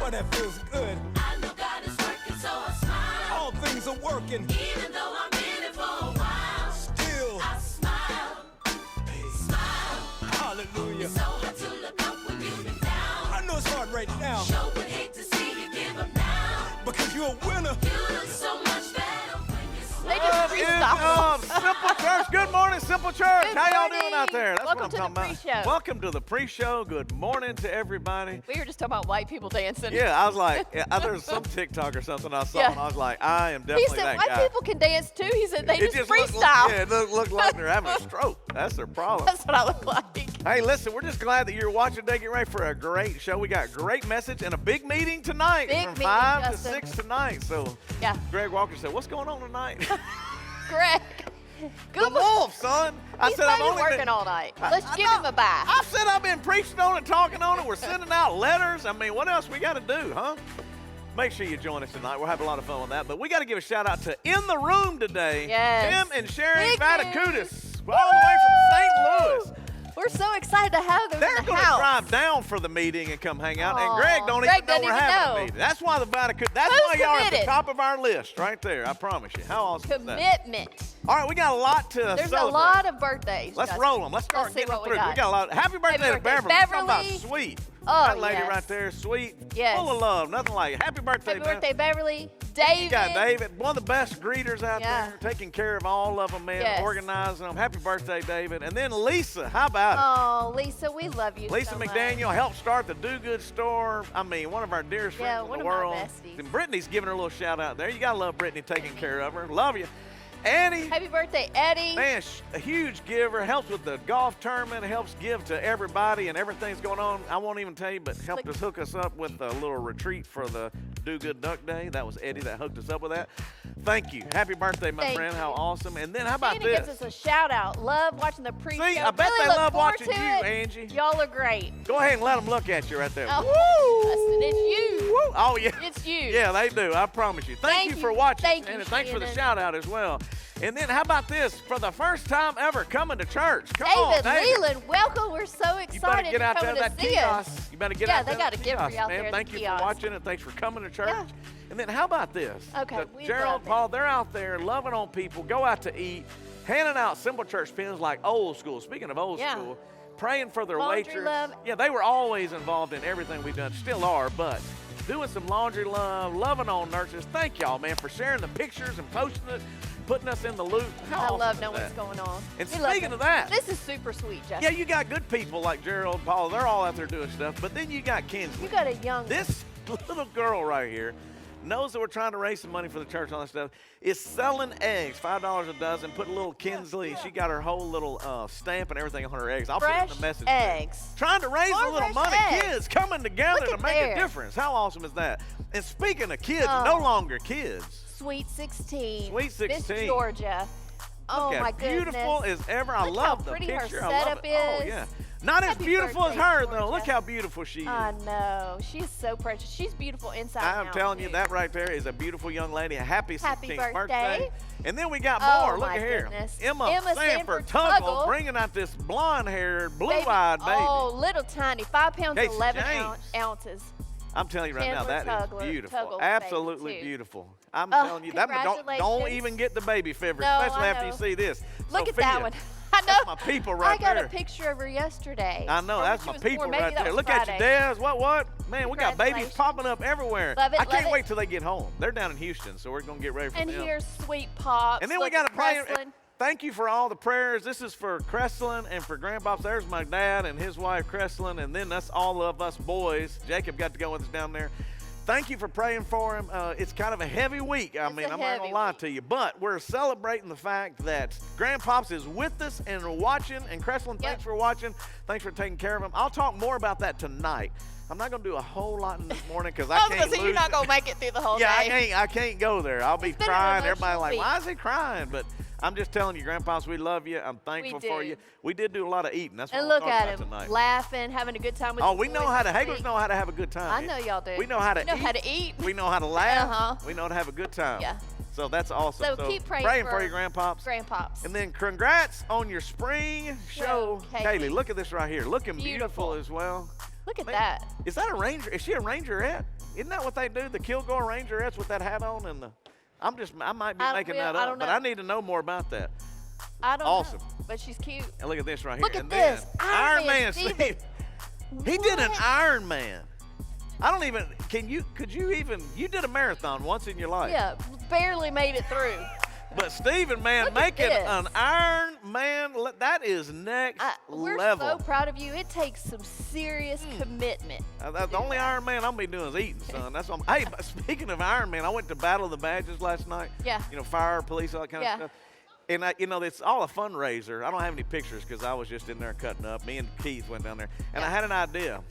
Boy, that feels good. I know God is working, so I smile. All things are working. Even though I'm in it for a while, Still, I smile, smile. hallelujah. It's so hard to look up when you've been down. I know it's hard right now Sure would hate to see you give up now. because you're a winner. You look so much better when you They smile. just freestyle. Simple Church. Good morning, Simple Church. Good How y'all morning. doing out there? That's Welcome what to I'm the talking pre-show. about. Welcome to the pre-show. Good morning to everybody. We were just talking about white people dancing. Yeah, I was like, there's some TikTok or something I saw, Yeah. and I was like, I am He definitely said that white guy. people can dance too. He said they It just looked freestyle. yeah, it looked like they're having a stroke. That's their problem. That's what I look like. Hey, listen, we're just glad that you're watching today. Get ready for a great show. We got a great message and a big meeting tonight Big from meeting, 5 to Justin. 6 tonight. So Yeah. Greg Walker said, what's going on tonight? Greg. The Good Wolf, son. I He's said I've been only working been all night. Let's I give know. him a bye. I said I've been preaching on it, talking on it. We're sending out letters. I mean, what else we got to do, huh? Make sure you join us tonight. We'll have a lot of fun with that. But we got to give a shout out to In the Room today. Yes. Tim and Sherry Big Vatakutis, all the way from St. Louis. We're so excited to have them They're in the going to house. drive down for the meeting and come hang out. Aw, And Greg don't Greg even know doesn't we're even having know. a meeting. That's why the Vatakutis. That's Who's why y'all are at the committed? top of our list right there. I promise you. How awesome is that? Commitment. All right, we got a lot to There's celebrate. a lot of birthdays. Let's Justin. roll them. Let's start Let's see getting what them we through. got. We got a lot. Happy birthday to birthday, Beverly. Talking about Beverly. sweet. Oh, that lady yes. right there, sweet. Yes. Full of love. Nothing like it. Happy birthday, Happy man. birthday, Beverly. David. You got David, one of the best greeters out Yeah. there, taking care of all of them, man, Yes. organizing them. Happy birthday, David. And then Lisa, how about it? Oh, Lisa, we love you Lisa so much. McDaniel helped start the Do Good store. I mean, one of our dearest friends Yeah, in one the of my world. besties. And Brittany's giving her a little shout out there. You got to love Brittany taking care of her. Love you. Annie. Happy birthday, Eddie. Man, a huge giver, helps with the golf tournament, helps give to everybody and everything's going on. I won't even tell you, but helped us hook us up with a little retreat for the Do Good Duck Day. That was Eddie that hooked us up with that. Thank you. Happy birthday, my Thank friend. you. How awesome. And then how about Shannon this? gives us a shout out. Love watching the pre-show. See, I bet really they look love forward watching to you, it. Angie. Y'all are great. Go ahead and let them look at you right there. Oh, Justin, it's you. Woo. Oh, yeah. It's you. Yeah, they do. I promise you. Thank you for you. watching. Thank you, and thanks for the Shannon. shout out as well. And then how about this? For the first time ever coming to church. Come on, David Leland, welcome. We're so You better excited get out to there come to to that see us. kiosk. You better get Yeah, out they there got to a the gift for kiosk, you out man. there at Thank the you kiosk. for watching and thanks for coming to church. Yeah. And then how about this? Okay, we Gerald, love it. Paul, they're out there loving on people. Go out to eat, handing out Simple Church pins like old school. Speaking of old Yeah. school, praying for their Laundry waitress. love. Yeah, they were always involved in everything we've done. Still are, but doing some laundry love, loving on nurses. Thank y'all, man, for sharing the pictures and posting it, putting us in the loop. How I awesome love is knowing that? what's going on. And We love speaking it. of that, This is super sweet, Justin. yeah, you got good people like Gerald, Paul. They're all out there doing stuff. But then you got Kinsley. You got a young This little girl right here knows that we're trying to raise some money for the church and all that stuff, is selling eggs, $5 a dozen, put a little Kinsley. She got her whole little stamp and everything on her eggs. I'll fresh put in the message. eggs. Trying to raise More a little fresh money. eggs. Kids coming together Look to at make there. a difference. How awesome is that? And speaking of kids, Oh. no longer kids. Sweet 16. Sweet 16. Miss Georgia. Oh, Look my as goodness. beautiful as ever. I Look love how the pretty her picture. I love setup it. Oh, is. yeah. Not as Happy beautiful as birthday, her, though. Georgia. Look how beautiful she is. I know. She is so precious. She's beautiful inside and I'm out, telling you, too. that right there is a beautiful young lady. A happy 16th Happy birthday. And then we got Oh, more. Look my at here. goodness. Emma Emma Sanford Sanford Tuggle Tuggle. bringing out this blonde-haired, blue-eyed baby. Oh, little tiny. 5 pounds, Casey 11 James. ounces. I'm telling you right now, Chandler that is Tugler- beautiful. Tuggle's Absolutely baby, too. beautiful. I'm Oh, telling you, don't congratulations. even get the baby fever, No, especially I after you know. see this. Look at Sophia, that one. I know. That's my people right I got there. a picture of her yesterday. I know, Or that's she my was people born. Maybe right that there. was Look at you, Friday. Des. What? Man, we got babies Congratulations. popping up everywhere. Love it, I can't love wait it. till they get home. They're down in Houston, so we're going to get ready for And them. here's Sweet Pops. And then we Look got to at pray. Kreslin. Thank you for all the prayers. This is for Kreslin and for Grandpops. There's my dad and his wife, Kreslin, and then that's all of us boys. Jacob got to go with us down there. Thank you for praying for him. It's kind of a heavy week. I'm not going to lie to you, but we're celebrating the fact that Grandpops is with us and watching. And Kreslin, thanks for watching. Thanks for taking care of him. I'll talk more about that tonight. I'm not going to do a whole lot in this morning because I I was can't going to say, lose you're not it. going to make it through the whole Yeah, day. I can't go there. I'll be It's been an crying. Everybody emotional like, week. why is he crying? But I'm just telling you, Grandpops, we love you. I'm thankful for do. you. We did do a lot of eating. That's what And we'll look talk at about him, tonight. laughing, having a good time with Oh, the we know boys how to. this Haglers week. know how to have a good time. I know y'all do. We know how to You know eat. how to eat. We know how to laugh. Uh-huh. We know how to have a good time. Yeah. So that's awesome. So keep praying for for your Grandpops. Grandpops. And then congrats on your spring show. Kaylee. Kaylee, look at this right here. Looking beautiful Beautiful. as well. Look at Man, that. Is that a ranger? Is she a rangerette? Isn't that what they do? The Kilgore Rangerettes with that hat on and the. I might be making that I up, don't but know. I need to know more about that. I don't Awesome. know, but she's cute. And look at this right here. Look at and this. Then, Iron Man, Steve. Steven. He did an What? Iron Man. I don't even. Could you even? You did a marathon once in your life. Yeah, barely made it through. But Stephen, man, Look at making this. an Iron Man, that is next We're level. so proud of you. It takes some serious commitment. The only Iron Man I'm gonna be doing is eating, son. That's what hey, but speaking of Iron Man, I went to Battle of the Badges last night. Yeah. You know, fire, police, all that kind Yeah. of stuff. And it's all a fundraiser. I don't have any pictures because I was just in there cutting up. Me and Keith went down there, and I had an idea.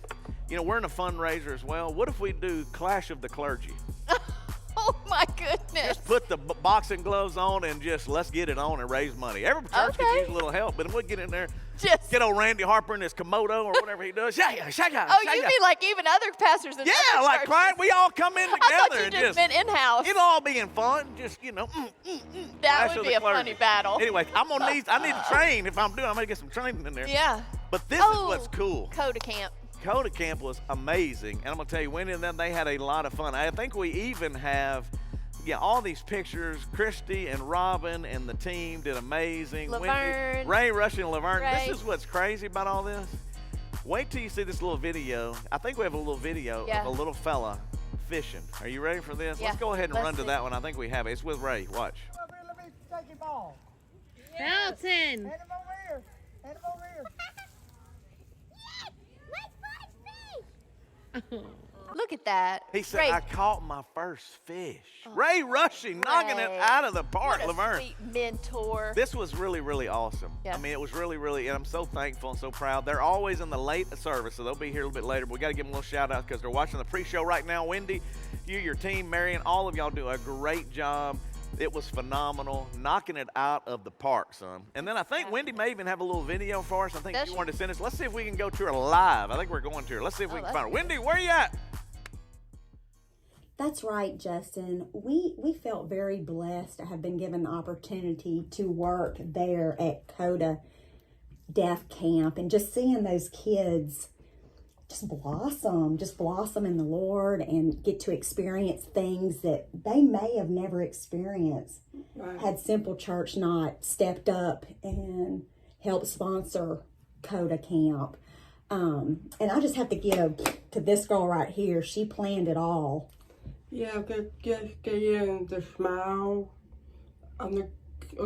You know, we're in a fundraiser as well. What if we do Clash of the Clergy? Oh my goodness. Just put the boxing gloves on and just let's get it on and raise money. Every church could Okay. use a little help, but we'll get in there, Just- get old Randy Harper in his Komodo or whatever he does. Yeah, Oh, yeah. you mean like even other pastors in Yeah, other like churches? client, we all come in I thought together you and just meant in-house. it'll all be in fun. Just That Clash would of be the a Clergy. funny battle. Anyway, I need to train. If I'm doing, I'm gonna get some training in there. Yeah. But this is what's cool. Coda Camp. Coda Camp was amazing, and I'm gonna tell you, Wendy and them, they had a lot of fun. I think we even have, all these pictures. Christy and Robin and the team did amazing. Laverne. Ray, Rush, and Laverne. Ray. This is what's crazy about all this. Wait till you see this little video. I think we have a little video Yeah. of a little fella fishing. Are you ready for this? Yeah. Let's go ahead and Let's run to see. that one. I think we have it. It's with Ray. Watch. Let me take your ball. Felton. Hand him over here. Hand him over here. Look at that. He said, Ray, I caught my first fish. Ray Rushing, knocking it Ray. out of the park, what a Laverne. sweet mentor. This was really, really awesome. Yeah. I mean, it was really, really, and I'm so thankful and so proud. They're always in the late service, so they'll be here a little bit later, but we got to give them a little shout out because they're watching the pre-show right now. Wendy, you, your team, Marion, all of y'all do a great job. It was phenomenal, knocking it out of the park, son. And then I think Wendy may even have a little video for us. I think Does she she? wanted to send us. Let's see if we can go to her live. I think we're going to her. Let's see if we can that's find her. good. Wendy, where you at? That's right, Justin. We felt very blessed to have been given the opportunity to work there at Coda Deaf Camp and just seeing those kids just blossom in the Lord and get to experience things that they may have never experienced had Simple Church not stepped up and helped sponsor Coda Camp. And I just have to give to this girl right here. She planned it all. Yeah, just seeing the smile on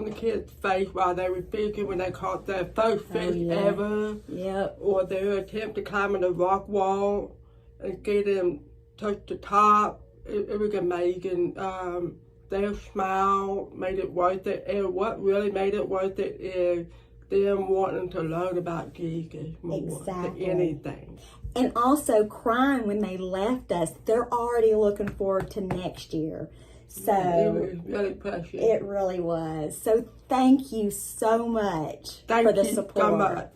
the kids' face while they were fishing when they caught their first fish yeah. ever, Yep. or their attempt to climb on the rock wall and get them touch the top. It was amazing. Their smile made it worth it, and what really made it worth it is them wanting to learn about Jesus more Exactly. than anything. And also crying when they left us. They're already looking forward to next year. It So was really precious. it really was. So thank you so much Thank for the you support. so much.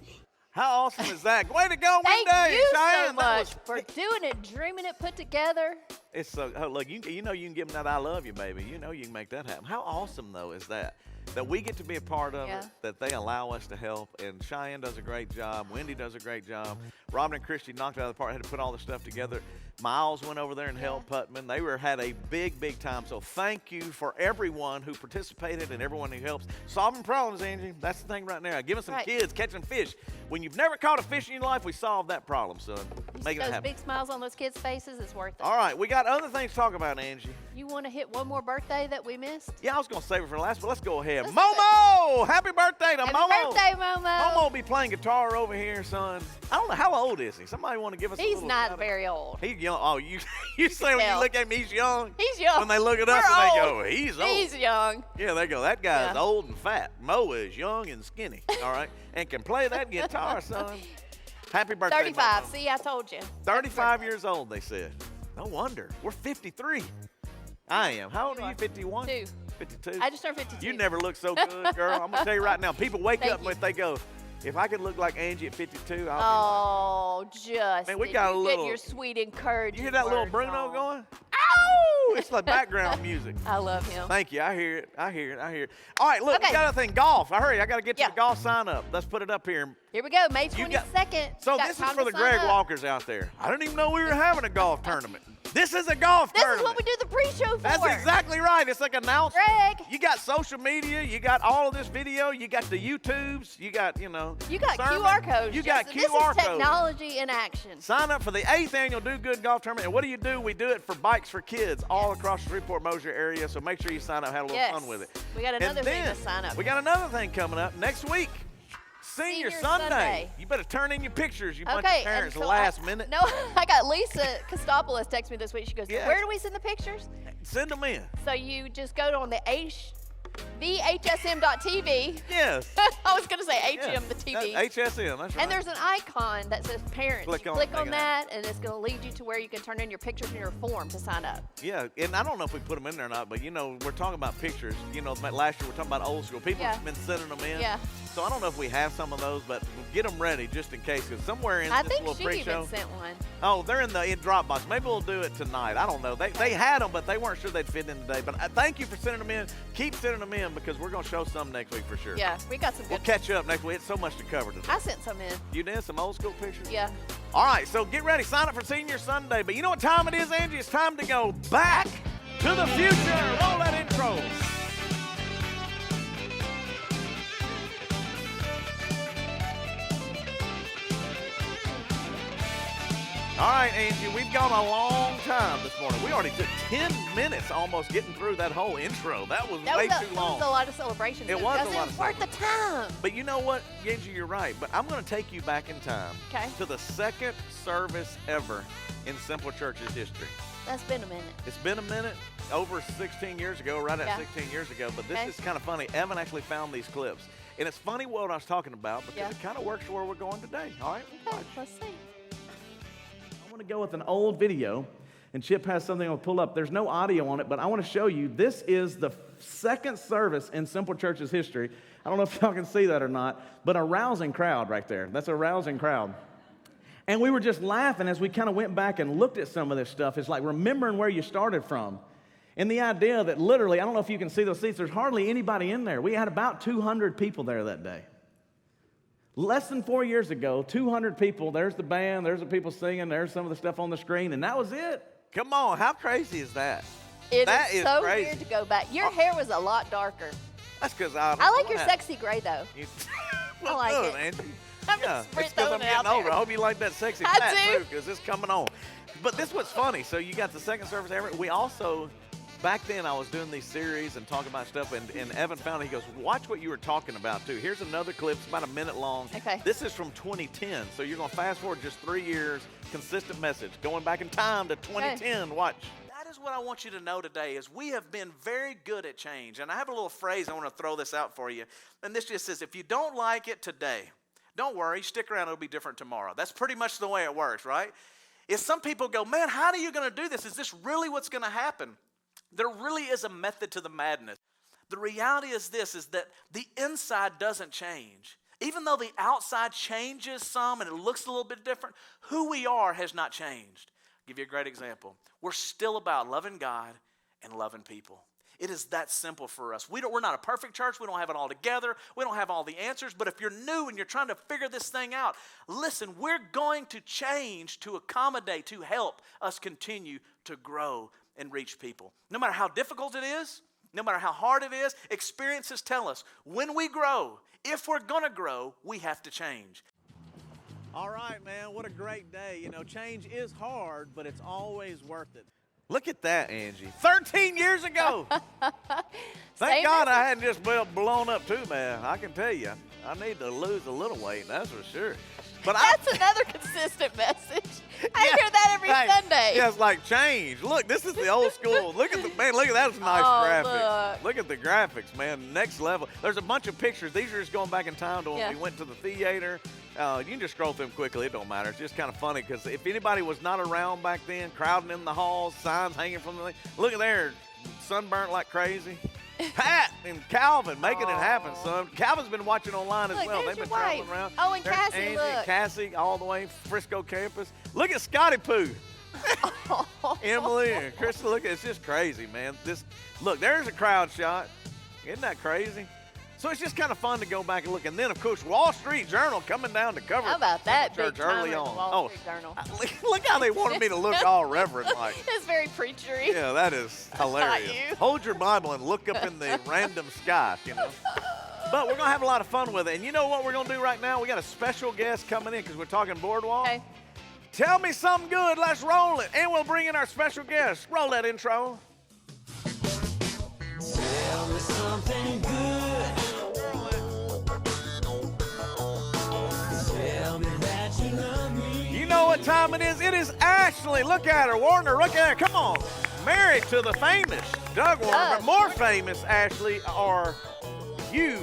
How awesome is that? Way to go, Thank Wendy. you so Cheyenne, that much was- for doing it, dreaming it, put together. It's so, oh, look, you know you can give them that I love you, baby. You know you can make that happen. How awesome, though, is that? That we get to be a part of Yeah. it, that they allow us to help. And Cheyenne does a great job. Wendy does a great job. Robin and Christy knocked it out of the park, had to put all the stuff together. Miles went over there and helped Putman. They had a big, big time. So thank you for everyone who participated and everyone who helps. Solving problems, Angie. That's the thing right now. Giving some Right. kids catching fish. When you've never caught a fish in your life, we solved that problem, son. You see Making it those happen. big smiles on those kids' faces, it's worth it. All right, we got other things to talk about, Angie. You want to hit one more birthday that we missed? Yeah, I was going to save it for last, but let's go ahead. Let's Momo! Happy birthday to Happy Momo! birthday, Momo. Momo will be playing guitar over here, son. I don't know, how old is he? Somebody want to give us a He's little not shout-out? very old. He's young. Oh, you say when you tell. look at him, he's young? He's young. When they look at us We're and they old. go, he's old. He's young. Yeah, they go, that guy's Yeah. old and fat. Mo is young and skinny, all right? And can play that guitar, son. Happy birthday, 35. Momo. See, I told you. 35 years old, they said. No wonder. We're 53. I am. How old You are you, are. 51? 2. 52? I just turned 52. You never look so good, girl. I'm going to tell you right now. People wake Thank up you. and they go, if I could look like Angie at 52, I'll Oh, just. Man, we got a you little- get your sweet be. encouragement. You hear that little words Bruno on. going? Ow! It's like background music. I love him. Thank you. I hear it. I hear it. I hear it. All right, look, we Okay. got a thing. Golf. Hurry. I got to get to Yeah. the golf sign up. Let's put it up here. Here we go, May You 22nd. So You got this is time for to the sign Greg up. Walkers out there. I didn't even know we were having a golf tournament. This is a golf This tournament. is what we do the pre-show for. That's exactly right. It's like announcement. Greg. You got social media. You got all of this video. You got the YouTubes. You got, You got sermon. QR codes. You got Justin. QR This is codes. technology in action. Sign up for the 8th annual Do Good Golf Tournament. And what do? We do it for Bikes for Kids all across the Shreveport-Mosier area. So make sure you sign up, have a little Yes. fun with it. We got another And thing to then sign up We for. got another thing coming up next week. Senior Sunday. You better turn in your pictures, you bunch of Okay, parents and so last minute. No, I got Lisa Kostopoulos text me this week. She goes, Yes. where do we send the pictures? Send them in. So you just go on the VHSM.tv. Yes. I was going to say Yeah. HM, the TV. HSM, that's right. And there's an icon that says parents. Click You on click it, on hang it that, and it's going to lead you to where you can turn in your pictures and your form to sign up. Yeah, and I don't know if we put them in there or not, but we're talking about pictures. Last year we're talking about old school. People Yeah. have been sending them in. Yeah. So I don't know if we have some of those, but get them ready just in case, because somewhere in I this think little she pre-show. even sent one. Oh, they're in Dropbox. Maybe we'll do it tonight. I don't know. They had them, but they weren't sure they'd fit in today. But thank you for sending them in. Keep sending them in because we're going to show some next week for sure. Yeah, we got some We'll good. catch up next week. It's so much to cover today. I sent some in. You did some old school pictures? Yeah. All right, so get ready. Sign up for Senior Sunday. But you know what time it is, Angie? It's time to go back to the future. Roll that intro. All right, Angie, we've gone a long time this morning. We already took 10 minutes almost getting through that whole intro. That was way too long. That was a lot of celebrations. It was a lot of It's worth the time. But you know what, Angie, you're right. But I'm going to take you back in time Okay. to the second service ever in Simple Church's history. That's been a minute. It's been a minute, over 16 years ago, right at Yeah. 16 years ago. But this Okay. is kind of funny. Evan actually found these clips. And it's funny what I was talking about because Yeah. it kind of works for where we're going today. All right? Okay, let's see. I want to go with an old video, and Chip has something I'll pull up. There's no audio on it, but I want to show you. This is the second service in Simple Church's history. I don't know if y'all can see that or not, but a rousing crowd right there. That's a rousing crowd. And we were just laughing as we kind of went back and looked at some of this stuff. It's like remembering where you started from. And the idea that literally, I don't know if you can see those seats, there's hardly anybody in there. We had about 200 people there that day. Less than 4 years ago, 200 people. There's the band, there's the people singing, there's some of the stuff on the screen, and that was it. Come on, how crazy is that? That is is so crazy. weird to go back. Your hair was a lot darker. That's because I like your sexy gray though. You, I like good, it. Angie. I'm Yeah, just it's because I'm throwing it getting out older. there. I hope you like that sexy I fat do. too, because it's coming on. But this was funny. So you got the second service ever. We also, back then, I was doing these series and talking about stuff, and Evan found it. He goes, watch what you were talking about too. Here's another clip. It's about a minute long. Okay. This is from 2010. So you're going to fast forward just 3 years, consistent message. Going back in time to 2010. Watch. That is what I want you to know today is we have been very good at change. And I have a little phrase I want to throw this out for you. And this just says, if you don't like it today, don't worry, stick around, it'll be different tomorrow. That's pretty much the way it works, right? If some people go, man, how are you going to do this? Is this really what's going to happen? There really is a method to the madness. The reality is this, is that the inside doesn't change. Even though the outside changes some and it looks a little bit different, who we are has not changed. I'll give you a great example. We're still about loving God and loving people. It is that simple for us. We're not a perfect church. We don't have it all together. We don't have all the answers. But if you're new and you're trying to figure this thing out, listen, we're going to change to accommodate, to help us continue to grow and reach people. No matter how difficult it is, no matter how hard it is, experiences tell us when we grow, if we're going to grow, we have to change. All right, man, what a great day. You know, change is hard, but it's always worth it. Look at that, Angie. 13 years ago. Thank Same God I message. hadn't just blown up too, man. I can tell you, I need to lose a little weight, that's for sure. But That's another consistent message. I hear that every Hey, Sunday. Yeah, it's like change. Look, this is the old school. Look at the man. Look at that. That's nice Oh, graphics. Look at the graphics, man. Next level. There's a bunch of pictures. These are just going back in time to when Yeah. we went to the theater. You can just scroll through them quickly. It don't matter. It's just kind of funny because if anybody was not around back then, crowding in the halls, signs hanging from the thing. Look at there, sunburnt like crazy. Pat and Calvin making it happen, son. Calvin's been watching online as Look, well. there's They've been your traveling wife. around. Oh, and There's Cassie, Angie, look. Cassie, all the way Frisco campus. Look at Scotty Poo. Emily and Krista, look, it's just crazy, man. Look, there's a crowd shot. Isn't that crazy? So it's just kind of fun to go back and look. And then, of course, Wall Street Journal coming down to cover How about that Church big time early in the on. Wall Street Journal? Look how they wanted me to look all reverent like. It's very preachery. Yeah, that is hilarious. you. Hold your Bible and look up in the random sky, you know. But we're going to have a lot of fun with it. And you know what we're going to do right now? We got a special guest coming in because we're talking boardwalk. Okay. Tell me something good. Let's roll it. And we'll bring in our special guest. Roll that intro. Tell me something good. Tell me that you love me. You know what time it is? It is Ashley. Look at her. Warner, look at her. Come on. Married to the famous Doug Warner. But more famous, Ashley, are you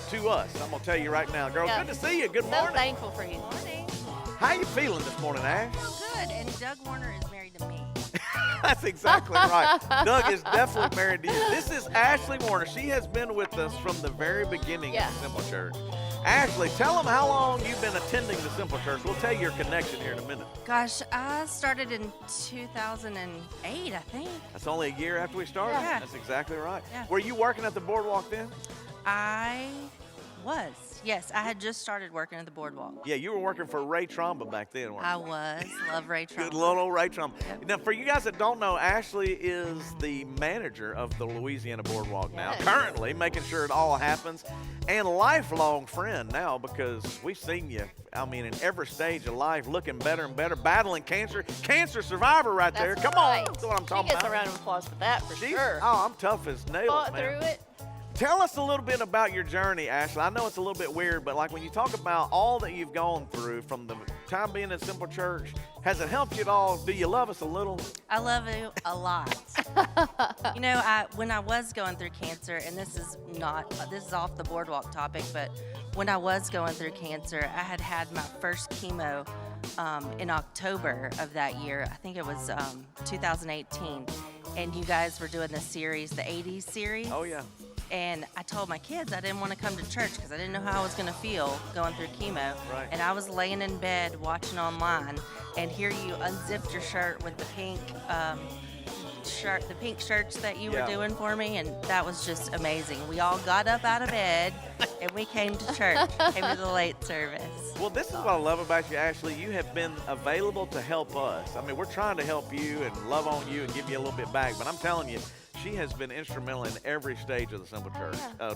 to us. I'm going to tell you right now, girl. Yeah. Good to see you. Good So morning. thankful for you. Morning. How you feeling this morning, Ash? Good. And Doug Warner is married to me. That's exactly right. Doug is definitely married to you. This is Ashley Warner. She has been with us from the very beginning Yeah. of Simple Church. Ashley, tell them how long you've been attending the Simple Church. We'll tell you your connection here in a minute. Gosh, I started in 2008, I think. That's only a year after we started. Yeah. That's exactly right. Yeah. Were you working at the boardwalk then? I was. Yes, I had just started working at the boardwalk. Yeah, you were working for Ray Tromba back then, weren't I you? was. Love Ray Good Trump. little old Ray Tromba. Yep. Now, for you guys that don't know, Ashley is the manager of the Louisiana Boardwalk now, Yes. currently making sure it all happens, and lifelong friend now because we've seen you, I mean, in every stage of life, looking better and better, battling cancer. Cancer survivor right there. That's Come on. right. That's what I'm talking She gets about. a round of applause for that, for She's- sure. Oh, I'm tough as nails, Fought man. through it. Tell us a little bit about your journey, Ashley. I know it's a little bit weird, but like when you talk about all that you've gone through from the time being at Simple Church, has it helped you at all? Do you love us a little? I love you a lot. You know, when I was going through cancer, and this is off the boardwalk topic, but when I was going through cancer, I had my first chemo in October of that year. I think it was 2018. And you guys were doing the series, the 80s series. Oh, yeah. And I told my kids I didn't want to come to church because I didn't know how I was going to feel going through chemo. Right. And I was laying in bed watching online, and here you unzipped your shirt with the pink shirts that you Yeah. were doing for me, and that was just amazing. We all got up out of bed, and we came to church, came to the late service. Well, this is what I love about you, Ashley. You have been available to help us. I mean, we're trying to help you and love on you and give you a little bit back, but I'm telling you, she has been instrumental in every stage of the Simple Church. A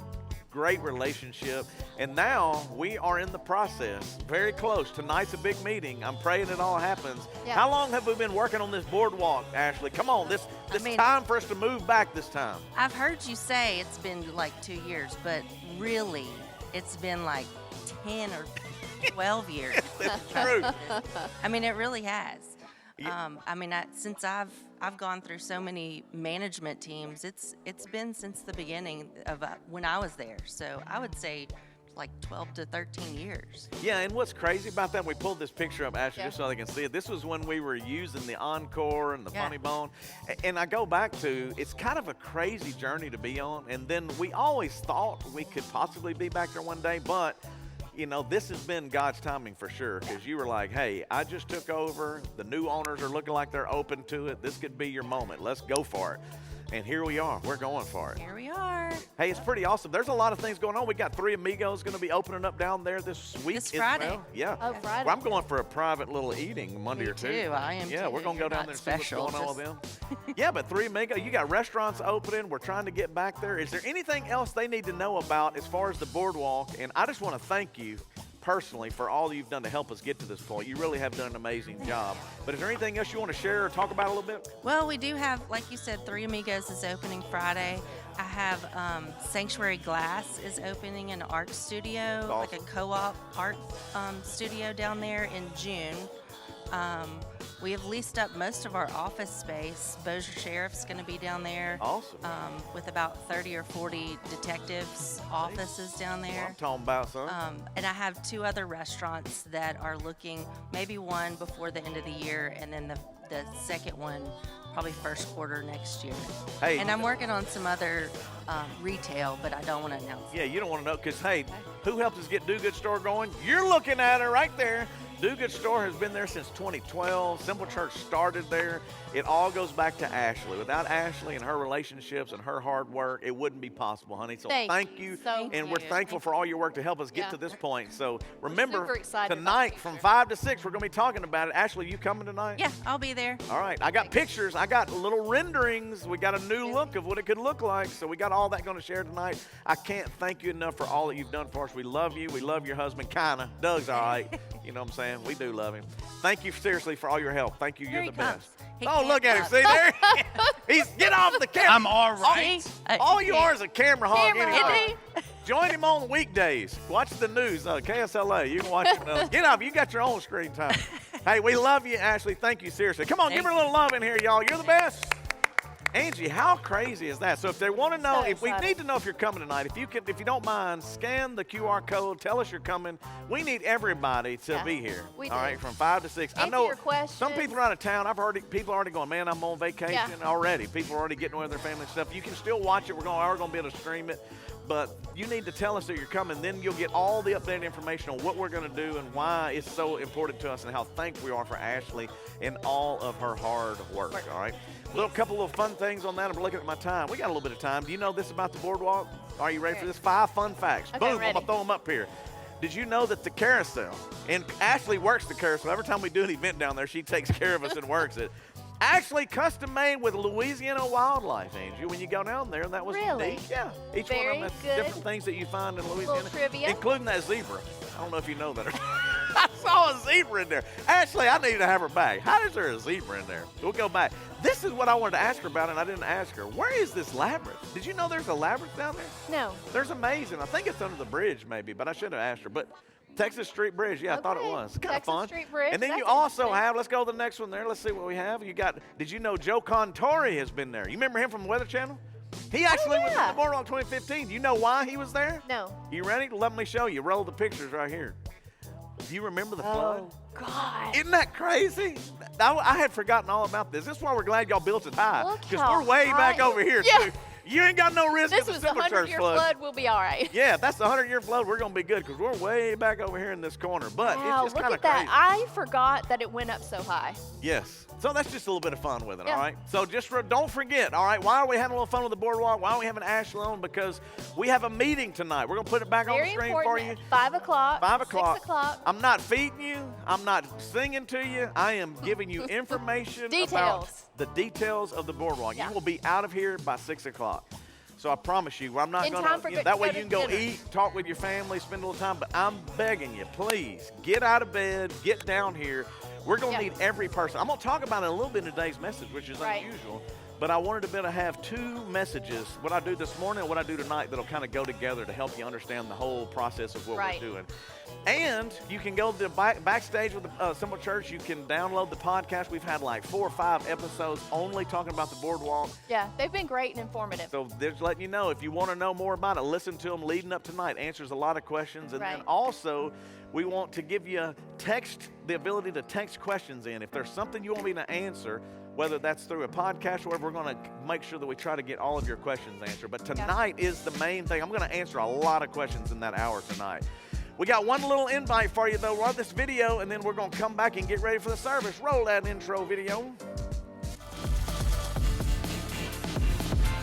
great relationship. And now we are in the process, very close. Tonight's a big meeting. I'm praying it all happens. Yeah. How long have we been working on this boardwalk, Ashley? Come on, this mean- time for us to move back this time. I've heard you say it's been like 2 years, but really, it's been like 10 or 12 years. It's true. I mean, it really has. Yeah. I mean, since I've gone through so many management teams, it's been since the beginning of when I was there. So I would say like 12 to 13 years. Yeah, and what's crazy about that, we pulled this picture up, Ashley, Yeah. just so they can see it. This was when we were using the Encore and the Yeah. Funny Bone. And I go back to, it's kind of a crazy journey to be on. And then we always thought we could possibly be back there one day, but you know, this has been God's timing for sure, because you were like, hey, I just took over. The new owners are looking like they're open to it. This could be your moment. Let's go for it. And here we are. We're going for it. Here we are. Hey, it's pretty awesome. There's a lot of things going on. We got Three Amigos going to be opening up down there this week. This as Friday. well. Yeah. Oh, Friday. Well, I'm going for a private little eating Monday Me or two. too. I am Yeah, too. we're going to go You're down not there and see what's special, going on with just- them. Yeah, but Three Amigos, you got restaurants opening. We're trying to get back there. Is there anything else they need to know about as far as the boardwalk? And I just want to thank you personally for all you've done to help us get to this point. You really have done an amazing job. But is there anything else you want to share or talk about a little bit? Well, we do have, like you said, Three Amigos is opening Friday. I have Sanctuary Glass is opening an art studio, like a Awesome. co-op art studio down there in June. We have leased up most of our office space. Bossier Sheriff's going to be down there. Awesome. With about 30 or 40 detectives' offices down Well, there. I'm talking about, son. And I have 2 other restaurants that are looking, maybe one before the end of the year, and then the second one probably first quarter next year. Hey. And I'm working on some other retail, but I don't want to announce. Yeah, you don't want to know because, hey, who helped us get Do Good Store going? You're looking at her right there. Do Good Store has been there since 2012. Simple Church started there. It all goes back to Ashley. Without Ashley and her relationships and her hard work, it wouldn't be possible, honey. So thank you. So And we're thankful for all your work to help us get Yeah. to this point. So remember, super excited about tonight the from future. 5 to 6, we're going to be talking about it. Ashley, you coming tonight? Yeah, I'll be there. All right. I got pictures. I got little renderings. We got a new look of what it could look like. So we got all that going to share tonight. I can't thank you enough for all that you've done for us. We love you. We love your husband, kind of. Doug's all right. You know what I'm saying? We do love him. Thank you seriously for all your help. Thank you. Here You're he the comes. best. He Oh, can't look at him. come. See there? He's get off the camera. I'm all right. All you are is a camera hog Camera anyway. hog. Join him on weekdays. Watch the news. KSLA. You can watch it. Get up. You got your own screen time. Hey, we love you, Ashley. Thank you, seriously. Come on, give her a little love in here, y'all. You're the best. Angie, how crazy is that? So if they want to know, So if we excited. need to know if you're coming tonight, if you don't mind, scan the QR code. Tell us you're coming. We need everybody to Yeah, be here. we all do. right, from 5 to 6. I Answer know your questions. some people are out of town. I've heard people already going, man, I'm on vacation Yeah. already. People are already getting with their family and stuff. You can still watch it. We're going to be able to stream it. But you need to tell us that you're coming. Then you'll get all the updated information on what we're going to do and why it's so important to us and how thankful we are for Ashley and all of her hard work. All right. Couple of fun things on that. I'm looking at my time. We got a little bit of time. Do you know this about the boardwalk? Are you ready for this? 5 fun facts. Okay, Boom. I'm ready. going to throw them up here. Did you know that the carousel, and Ashley works the carousel. Every time we do an event down there, she takes care of us and works it. Actually custom made with Louisiana wildlife, Angie, when you go down there, and that was Really? unique. Yeah. Each Very one of them has good. different things that you find in Louisiana. trivia. Including that zebra. I don't know if you know that. I saw a zebra in there. Ashley, I need to have her back. How is there a zebra in there? We'll go back. This is what I wanted to ask her about, and I didn't ask her. Where is this labyrinth? Did you know there's a labyrinth down there? No. There's amazing. I think it's under the bridge, maybe, but I should have asked her. But Texas Street Bridge, yeah, I thought it Okay. was. Kind of Texas fun. Street Bridge, And then you that's also interesting. have, let's go to the next one there. Let's see what we have. Did you know Joe Contori has been there? You remember him from the Weather Channel? He actually was in yeah. the Boardwalk 2015. Do you know why he was there? No. You ready? Let me show you. Roll the pictures right here. Do you remember the flood? Oh, God. Isn't that crazy? I had forgotten all about this. This is why we're glad y'all built it high. Look Because how we're way back high- over here, Yeah. too. You ain't got no risk This of the was the Simple Church 100-year flood. We'll be all right. Yeah, if that's the 100-year flood, we're going to be good because we're way back over here in this corner. But Wow, it's just look kind at of that. crazy. I forgot that it went up so high. Yes. So that's just a little bit of fun with it, Yeah. all right? So don't forget, all right, why are we having a little fun with the boardwalk? Why are we having Ashley on? Because we have a meeting tonight. We're going to put it back on Very the screen important. for you. 5 o'clock. 5 o'clock. 6 o'clock. I'm not feeding you. I'm not singing to you. I am giving you information about Details. the details of the boardwalk. Yeah. You will be out of here by 6 o'clock. So I promise you, I'm not In going time for to. good That to way go you to can go dinner. eat, talk with your family, spend a little time. But I'm begging you, please get out of bed, get down here. We're going to Yeah. need every person. I'm going to talk about it a little bit in today's message, which is Right. unusual. But I wanted to be able to have 2 messages, what I do this morning and what I do tonight, that'll kind of go together to help you understand the whole process of what Right. we're doing. And you can go to the backstage with the Simple Church. You can download the podcast. We've had like 4 or 5 episodes only talking about the boardwalk. Yeah, they've been great and informative. So they're just letting you know, if you want to know more about it, listen to them leading up tonight. Answers a lot of questions. And then Right. also, we want to give you the ability to text questions in. If there's something you want me to answer, whether that's through a podcast or whatever, we're going to make sure that we try to get all of your questions answered. But tonight is the main thing. I'm going to answer a lot of questions in that hour tonight. We got one little invite for you, though. Run this video, and then we're going to come back and get ready for the service. Roll that intro video.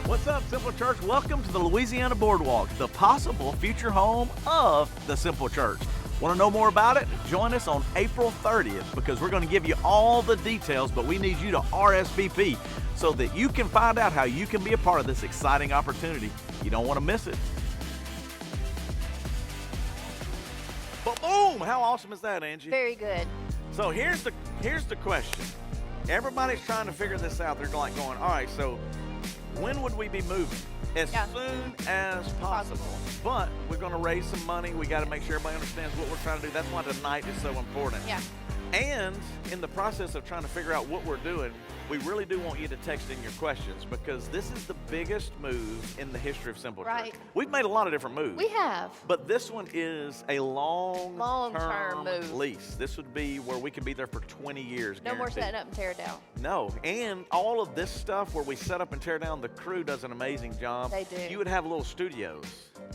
What's up, Simple Church? Welcome to the Louisiana Boardwalk, the possible future home of the Simple Church. Want to know more about it? Join us on April 30th because we're going to give you all the details, but we need you to RSVP so that you can find out how you can be a part of this exciting opportunity. You don't want to miss it. But boom! How awesome is that, Angie? Very good. So here's the question. Everybody's trying to figure this out. They're like going, all right, so when would we be moving? As soon as possible. But we're going to raise some money. We got to make sure everybody understands what we're trying to do. That's why tonight is so important. Yeah. And in the process of trying to figure out what we're doing, we really do want you to text in your questions because this is the biggest move in the history of Simple Right. Church. We've made a lot of different moves. We have. But this one is a long-term move. lease. This would be where we could be there for 20 years. No more guaranteed. setting up and tear down. No, and all of this stuff where we set up and tear down, the crew does an amazing job. They do. You would have little studios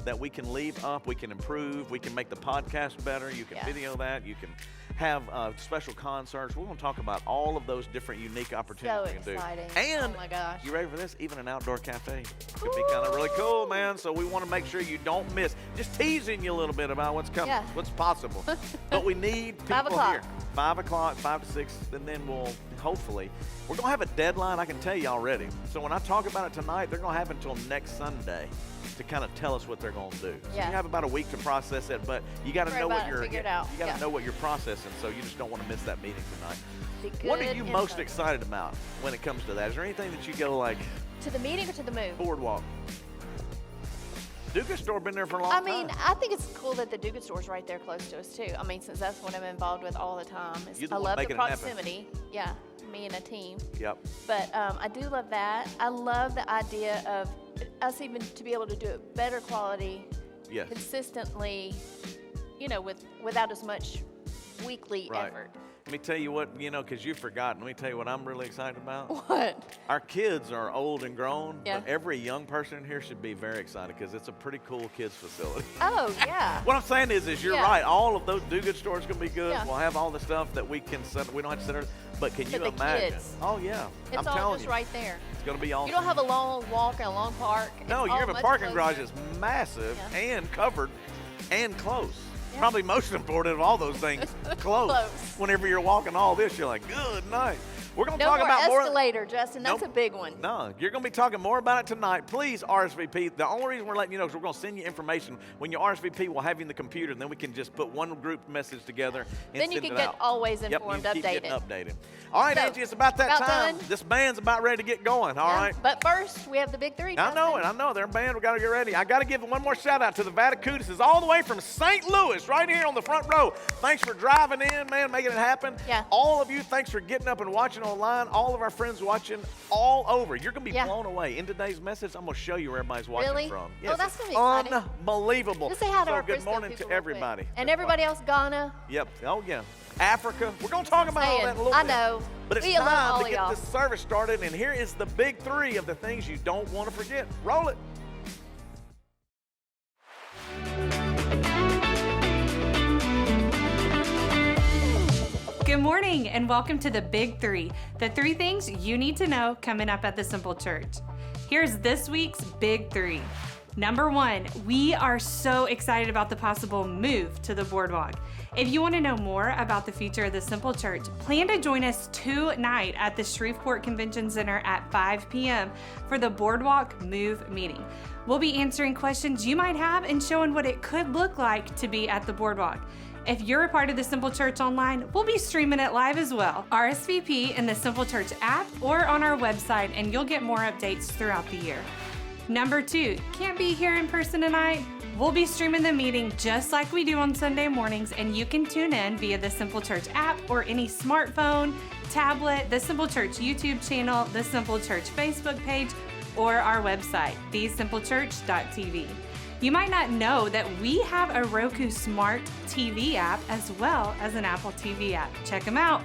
that we can leave up, we can improve, we can make the podcast better, you can Yeah. video that, you can have special concerts. We're going to talk about all of those different unique opportunities So we can exciting. do. And oh my gosh. you ready for this? Even an outdoor cafe could be kind of really cool, man. So we want to make sure you don't miss. Just teasing you a little bit about what's coming, Yeah. what's possible. But we need people 5 o'clock. here. 5 o'clock, 5 to 6, and then we'll hopefully, we're going to have a deadline, I can tell you already. So when I talk about it tonight, they're going to have until next Sunday to kind of tell us what they're going to do. So Yeah. you have about a week to process it, but you got to Pray know about what it, you're figure it out. you got to Yeah. know what you're processing, so you just don't want to miss that meeting tonight. Be What are good you info. most excited about when it comes to that? Is there anything that you go like To the meeting or to the move? boardwalk? Duca store been there for a long I time. mean, I think it's cool that the Dugan store's right there close to us too. I mean, since that's what I'm involved with all the time. You're the I one love the making it happen. proximity. Yeah, me and a team. Yep. But I do love that. I love the idea of us even to be able to do it better quality, Yes. consistently, without as much weekly Right. effort. Let me tell you what, because you've forgotten. Let me tell you what I'm really excited about. What? Our kids are old and grown, Yeah. but every young person in here should be very excited because it's a pretty cool kids facility. Oh, yeah. What I'm saying is you're Yeah. right. All of those do-good stores going to be good. Yeah. We'll have all the stuff that we can set. We don't have to set it. But can For you the imagine? kids. Oh yeah. It's I'm all telling just you, right there. it's going to be awesome. You don't have a long walk and a long park. No, It's you all have a much parking garage closer. that's massive Yeah. and covered and close. Yeah. Probably most important of all those things, close. Close. Whenever you're walking all this, you're like, good night. We're going to No talk more about more. escalator, Justin. That's Nope. a big one. No, you're going to be talking more about it tonight. Please RSVP. The only reason we're letting you know is we're going to send you information. When you RSVP, we'll have you in the computer, and then we can just put one group message together and Then you send can it get out. always Yep, informed, you keep getting updated. updated. All right, So, Angie, it's about that about time. done. This band's about ready to get going, all Yeah. right? But first, we have the big three. I know Justin. it. I know. They're a band. We got to get ready. I got to give one more shout out to the Vaticutuses all the way from St. Louis, right here on the front row. Thanks for driving in, man, making it happen. Yeah. All of you, thanks for getting up and watching online. All of our friends watching all over. You're going to be Yeah. blown away. In today's message, I'm going to show you where everybody's watching Really? from. Oh, that's gonna be exciting. Unbelievable. Just say hi to So our good Frisco morning people to real everybody. quick. And everybody else, Ghana. Yep. Oh, yeah. Africa. We're going to talk about all Saying, that in a little I bit. know. But it's We love time all to of get y'all. this service started, and here is the big three of the things you don't want to forget. Roll it. Good morning and welcome to the Big Three, the three things you need to know coming up at the Simple Church. Here's this week's Big Three. Number one, we are so excited about the possible move to the boardwalk. If you want to know more about the future of the Simple Church, plan to join us tonight at the Shreveport Convention Center at 5 p.m. for the Boardwalk Move meeting. We'll be answering questions you might have and showing what it could look like to be at the boardwalk. If you're a part of the Simple Church online, we'll be streaming it live as well. RSVP in the Simple Church app or on our website, and you'll get more updates throughout the year. Number two, can't be here in person tonight? We'll be streaming the meeting just like we do on Sunday mornings, and you can tune in via the Simple Church app or any smartphone, tablet, the Simple Church YouTube channel, the Simple Church Facebook page, or our website, thesimplechurch.tv. You might not know that we have a Roku Smart TV app as well as an Apple TV app. Check them out.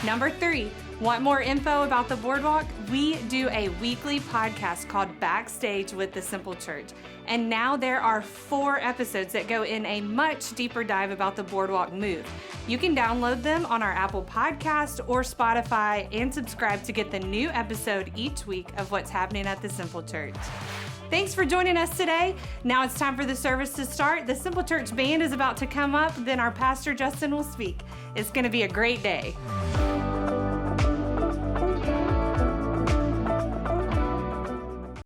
Number three, want more info about the boardwalk? We do a weekly podcast called Backstage with the Simple Church. And now there are 4 episodes that go in a much deeper dive about the boardwalk move. You can download them on our Apple Podcast or Spotify and subscribe to get the new episode each week of what's happening at the Simple Church. Thanks for joining us today. Now it's time for the service to start. The Simple Church band is about to come up, then our pastor Justin will speak. It's going to be a great day.